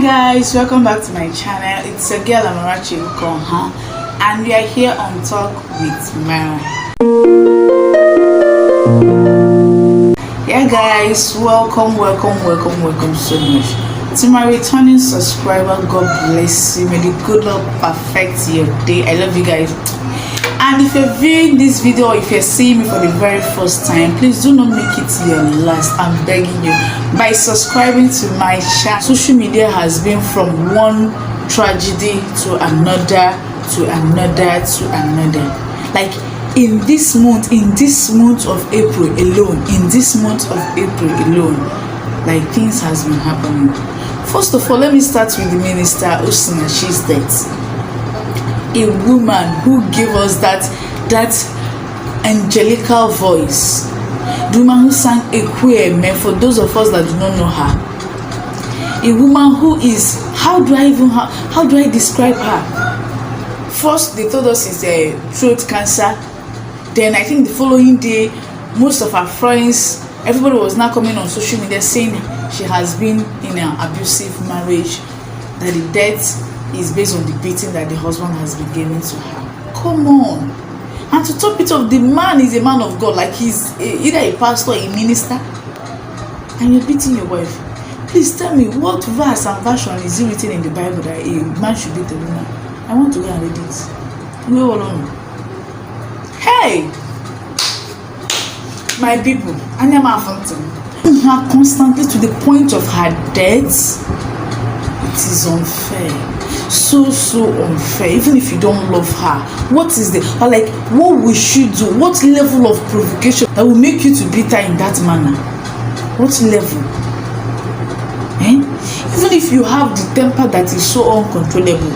Guys, welcome back to my channel. It's a girl Amarachi Ukonha, and we are here on Talk with Mara. Yeah guys, welcome so much to my returning subscriber. God bless you. May the good Lord perfect your day. I love you guys. And if you're viewing this video or if you're seeing me for the very first time, please do not make it your last. I'm begging you, by subscribing to my channel. Social media has been from one tragedy to another. Like in this month of April alone, like things has been happening. First of all, let me start with the minister Osinachi's death. A woman who gave us that angelical voice, the woman who sang Ekweme, for those of us that do not know her. A woman who is, how do I describe her? First they told us it's a throat cancer. Then I think the following day, most of her friends, everybody was now coming on social media saying she has been in an abusive marriage, that the death is based on the beating that the husband has been giving to her. Come on. And to top it off, the man is a man of God, like he's either a pastor or a minister, and you're beating your wife. Please tell me, what verse and version is it written in the Bible that a man should beat a woman? I want to go and read it. We all know. Hey, my people, Anyama Fountain, her constantly to the point of her death. It is unfair. So unfair. Even if you don't love her, what is the, or like, what we should do? What level of provocation that will make you to beat her in that manner? What level? Even if you have the temper that is so uncontrollable,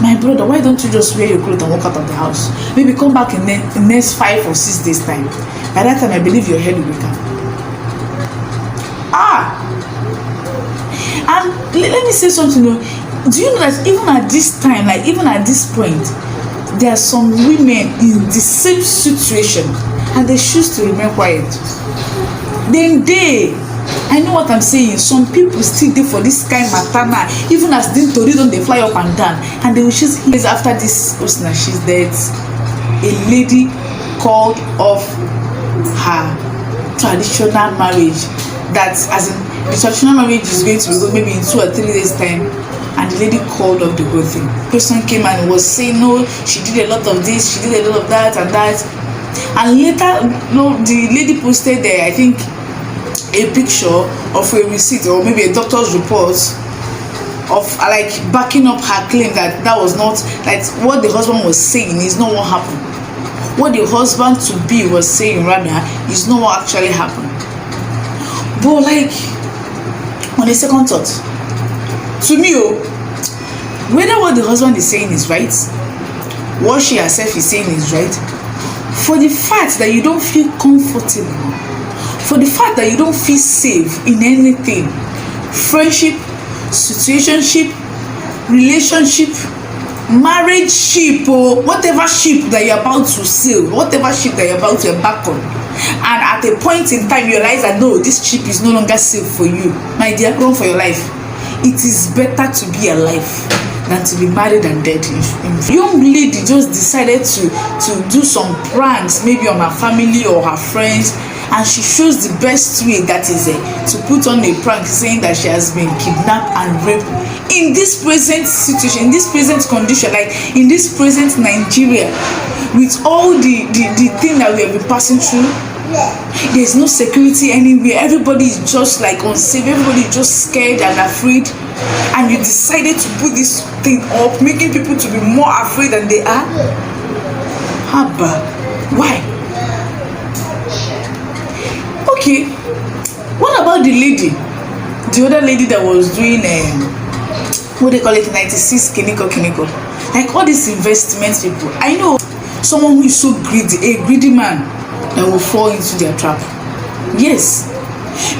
my brother, why don't you just wear your clothes and walk out of the house? Maybe come back in the next 5 or 6 days time. By that time, I believe your head will be calm. And let me say something. Do you know that even at this time, like even at this point, there are some women in the same situation and they choose to remain quiet? Then I know what I'm saying, some people still there for this kind of matana, even as the tori don dey fly up and down, and they will choose. After this Osinachi's death, a lady called off her traditional marriage. That as in the traditional marriage is going to be maybe in 2 or 3 days time, and the lady called up the whole thing. Person came and was saying no, she did a lot of this, she did a lot of that and that, and later the lady posted there, I think, a picture of a receipt or maybe a doctor's report of like backing up her claim that was not, like what the husband was saying is not what happened. What the husband to be was saying rather is not what actually happened. But like, on a second thought, to me, whether what the husband is saying is right, what she herself is saying is right, for the fact that you don't feel comfortable, for the fact that you don't feel safe in anything, friendship, situationship, relationship, marriage ship, or whatever ship that you're about to sail, whatever ship that you're about to embark on, and at a point in time you realize that no, this ship is no longer safe for you, my dear, run for your life. It is better to be alive than to be married and dead. Young lady just decided to do some pranks, maybe on her family or her friends, and she chose the best way, that is to put on a prank saying that she has been kidnapped and raped. In this present situation, in this present condition, like in this present Nigeria, with all the thing that we have been passing through, there's no security anywhere. Everybody is just like unsafe. Everybody is just scared and afraid, and you decided to put this thing up, making people to be more afraid than they are. Haba, why? Okay, what about the other lady that was doing what they call it, 96 kiniko? Like all these investment people. I know someone who is so greedy, a greedy man that will fall into their trap. Yes,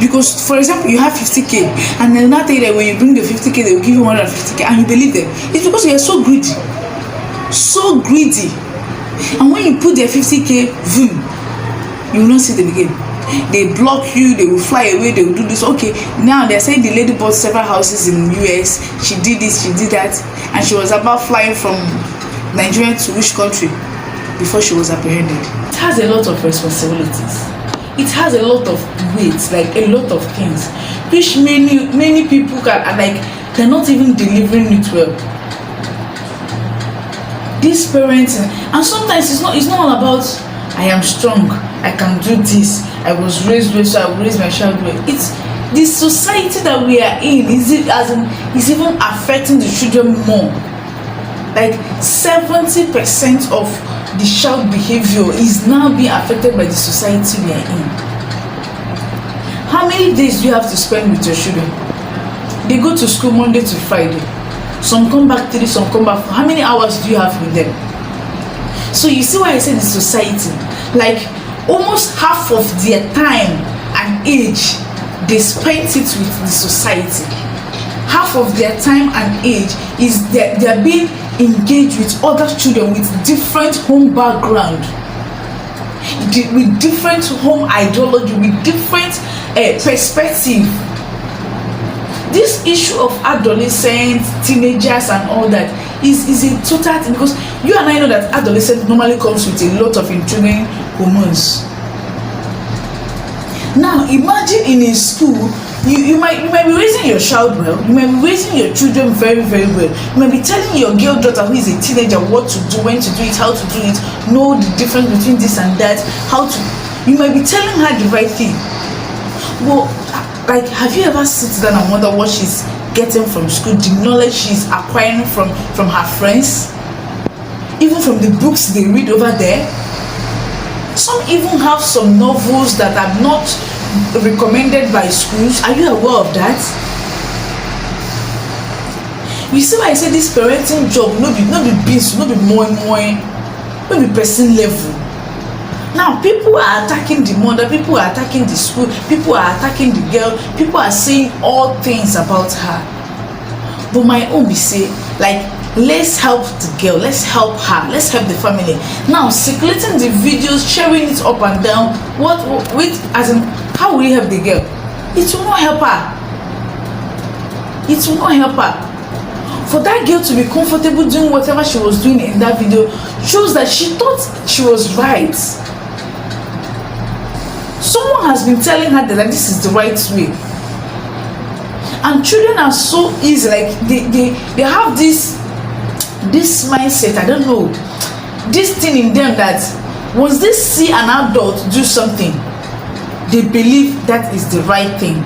because for example, you have 50k, and they'll not tell you that when you bring the 50k, they will give you 150k, and you believe them. It's because you are so greedy, and when you put their 50k, you will not see them again. they block you, they will fly away, they will do this. Okay, now they're saying the lady bought several houses in the US, she did this, she did that, and she was about flying from Nigeria to which country before she was apprehended. It has a lot of responsibilities. It has a lot of weight, like a lot of things, which many people can, like, they're not even delivering it well. This parenting, and sometimes it's not all about I am strong, I can do this, I was raised well, so I will raise my child well. It's the society that we are in is even affecting the children more. Like 70% of the child behavior is now being affected by the society we are in. How many days do you have to spend with your children? They go to school Monday to Friday. Some come back 3, some come back 4. How many hours do you have with them? So you see why I say the society, like almost half of their time and age, they spent it with the society. Half of their time and age is they're being engaged with other children with different home background, with different home ideology, with different perspective. This issue of adolescents, teenagers and all that is a total thing, because you and I know that adolescence normally comes with a lot of intriguing hormones. Now imagine in a school, you might be raising your child well, you might be raising your children very, very well. You might be telling your girl daughter who is a teenager what to do, when to do it, how to do it, know the difference between this and that, you might be telling her the right thing. Well, like, have you ever sit down and wonder what she's getting from school, the knowledge she's acquiring from her friends, even from the books they read over there? Some even have some novels that are not recommended by schools. Are you aware of that? You see why I say this parenting job no be beans, no be more, no be person level. Now people are attacking the mother, people are attacking the school, people are attacking the girl, people are saying all things about her. But my own be say, like, let's help the girl, let's help her, let's help the family. Now circulating the videos, sharing it up and down, as in, how will you help the girl? It will not help her. It will not help her. For that girl to be comfortable doing whatever she was doing in that video shows that she thought she was right. Someone has been telling her that this is the right way. And children are so easy, like they have this mindset, I don't know, this thing in them that once they see an adult do something, they believe that is the right thing.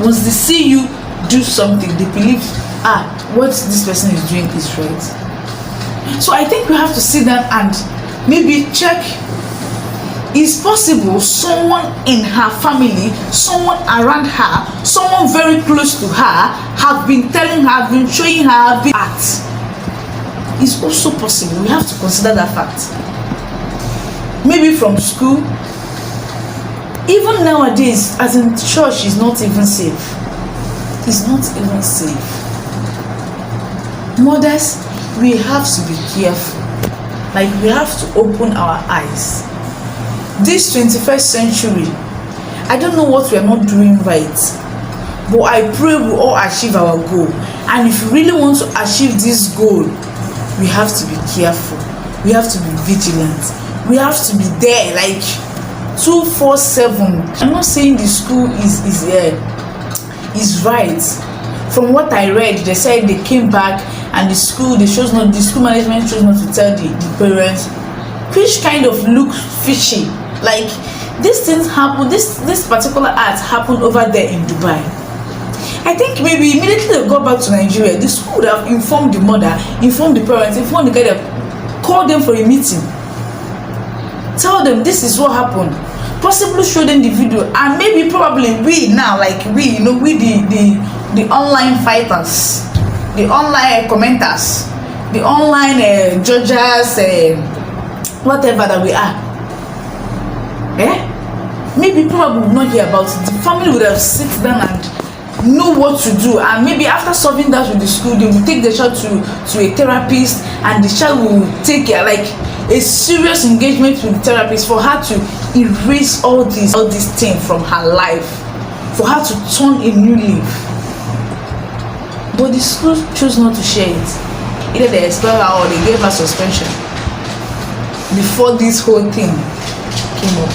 Once they see you do something, they believe, what this person is doing is right. So I think we have to sit down and maybe check, is possible someone in her family, someone around her, someone very close to her have been telling her, have been showing her act. It's also possible. We have to consider that fact. Maybe from school. Even nowadays, as in church, is not even safe. It's not even safe. Mothers, we have to be careful. Like, we have to open our eyes. This 21st century, I don't know what we are not doing right, but I pray we all achieve our goal. And if we really want to achieve this goal, we have to be careful, we have to be vigilant, we have to be there, like 24/7. I'm not saying the school is right. From what I read, they said they came back and the school management chose not to tell the parents, which kind of look fishy. Like, these things happen, this particular act happened over there in Dubai. I think maybe immediately they got back to Nigeria, the school would have informed the mother, informed the parents, informed the guy, that called them for a meeting, tell them this is what happened, possibly show them the video, and maybe probably we now, like we the online fighters, the online commenters, the online judges, whatever that we are, maybe probably would not hear about it. The family would have sit down and know what to do, and maybe after solving that with the school, they will take the child to a therapist, and the child will take like a serious engagement with the therapist for her to erase all this thing from her life, for her to turn a new leaf. But the school chose not to share it. Either they expelled her or they gave her suspension before this whole thing came up.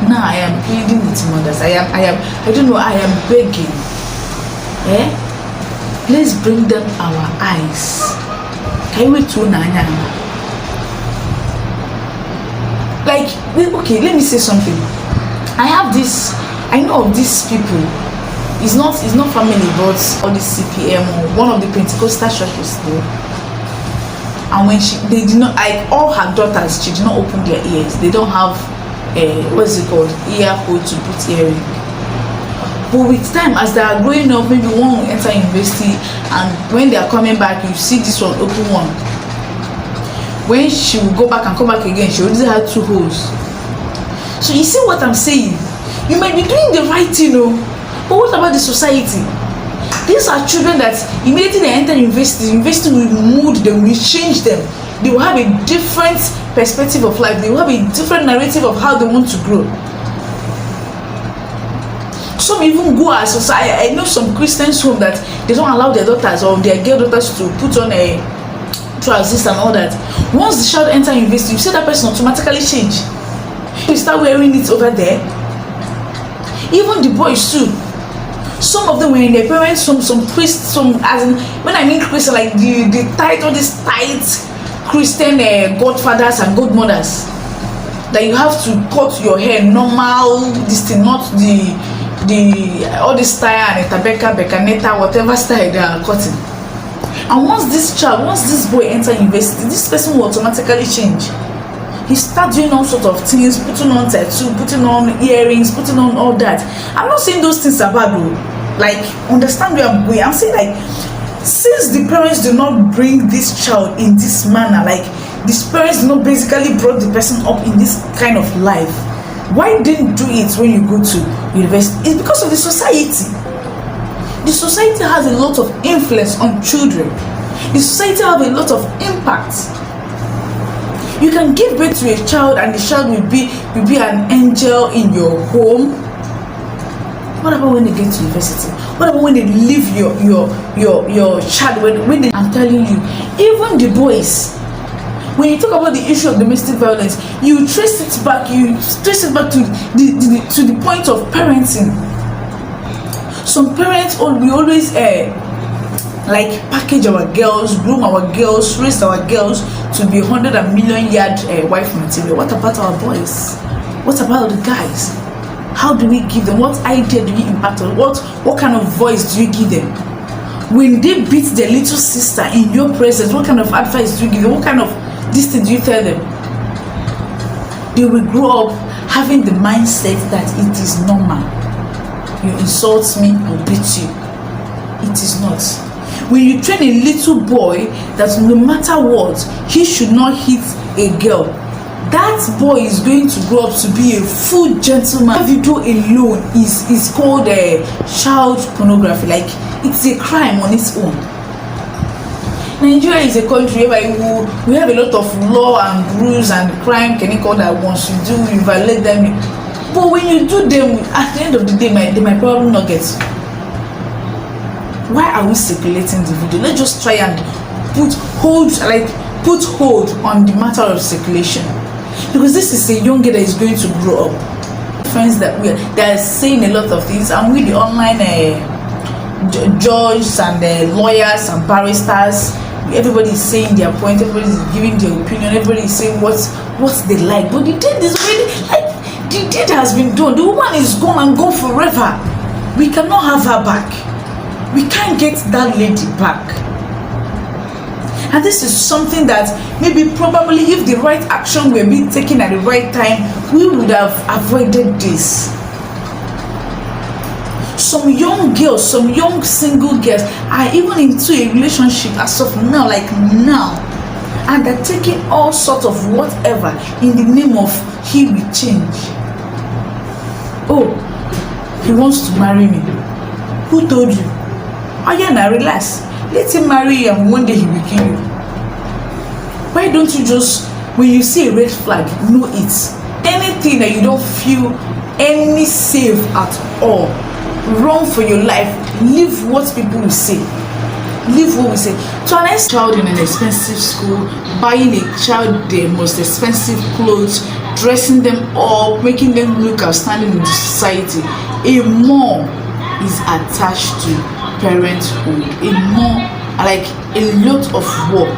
Now I am pleading with mothers. I am begging. Let's bring them our eyes. Can we turn like, okay, let me say something. I know of these people. It's not family, but all the CPM or one of the Pentecostal churches though. And when they did not, like all her daughters, she did not open their ears. They don't have what's it called, ear hole to put earring. But with time, as they are growing up, maybe one will enter university, and when they are coming back, you see this one open one. When she will go back and come back again, she already had 2 holes. So you see what I'm saying? You might be doing the right thing, but what about the society? These are children that immediately they enter university, the university will mold them, will change them. They will have a different perspective of life. They will have a different narrative of how they want to grow. Some even go as society. I know some Christians home that they don't allow their daughters or their girl daughters to put on a trousers and all that. Once the child enter university, you see that person automatically change. You start wearing it over there. Even the boys too. Some of them were in their parents' home, some priests, some, as in, when I mean Christian, like the tight, all these tight Christian godfathers and godmothers, that you have to cut your hair normal, this thing, not the all this style and tabeka, bekaneta, whatever style they are cutting. And once this boy enter university, this person will automatically change. He start doing all sorts of things, putting on tattoo, putting on earrings, putting on all that. I'm not saying those things are bad though. Like, understand where I'm going. I'm saying, like, since the parents do not bring this child in this manner, like these parents do not basically brought the person up in this kind of life, why didn't do it when you go to university? It's because of the society. The society has a lot of influence on children. The society has a lot of impact. You can give birth to a child and the child will be an angel in your home. What about when they get to university? What about when they leave your child? When they, I'm telling you, even the boys, when you talk about the issue of domestic violence, you trace it back to the point of parenting. Some parents we always like package our girls, groom our girls, raise our girls to be 100,000,000 wife material. What about our boys? What about the guys? How do we give them? What idea do we impact on? What kind of voice do you give them? When they beat their little sister in your presence, what kind of advice do you give them? What kind of this thing do you tell them? They will grow up having the mindset that it is normal. You insult me, I'll beat you. It is not. When you train a little boy that no matter what, he should not hit a girl, that boy is going to grow up to be a full gentleman. That video alone is called child pornography. Like, it's a crime on its own. Nigeria is a country where we have a lot of law and rules and crime can call that once you do, you violate them. But when you do them, at the end of the day, they might probably not get. Why are we circulating the video? Let's just try and put hold on the matter of circulation, because this is a young girl that is going to grow up. Friends that they are saying a lot of things, and with the online judges and lawyers and barristers, everybody is saying their point, everybody is giving their opinion, everybody is saying what they like. But the deed is already, like, the deed has been done. The woman is gone and gone forever. We cannot have her back. We can't get that lady back. And this is something that maybe probably if the right action were being taken at the right time, we would have avoided this. Some young girls, some young single girls are even into a relationship as of now, and they're taking all sorts of whatever in the name of he will change. Oh, he wants to marry me. Who told you? Oh yeah, now relax. Let him marry you and one day he will kill you. Why don't you just, when you see a red flag, know it? Anything that you don't feel any safe at all, run for your life. Leave what people will say. Leave what we say. To an child in an expensive school, buying a child the most expensive clothes, dressing them up, making them look outstanding in the society. A mom is attached to parenthood. A mom, like a lot of work.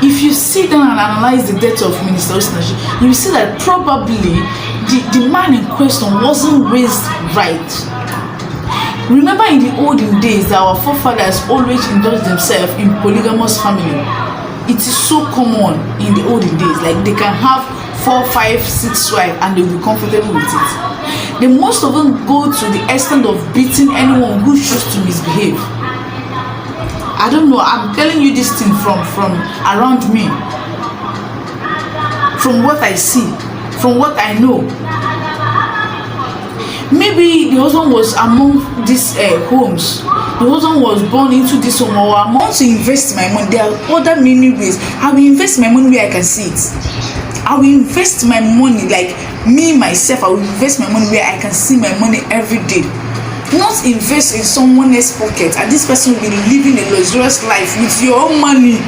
If you sit down and analyze the death of Minister Osinachi, you will see that probably the man in question wasn't raised right. Remember in the olden days that our forefathers always indulged themselves in polygamous family. It is so common in the olden days, like they can have 4, 5, 6 wives and they will be comfortable with it. They most of them go to the extent of beating anyone who chooses to misbehave. I don't know, I'm telling you this thing from around me, from what I see, from what I know. Maybe the husband was among these homes. The husband was born into this home, or I want to invest my money. There are other many ways. I will invest my money where I can see it. I will invest my money, like me myself, I will invest my money where I can see my money every day. Not invest in someone else's pocket and this person will be living a luxurious life with your own money.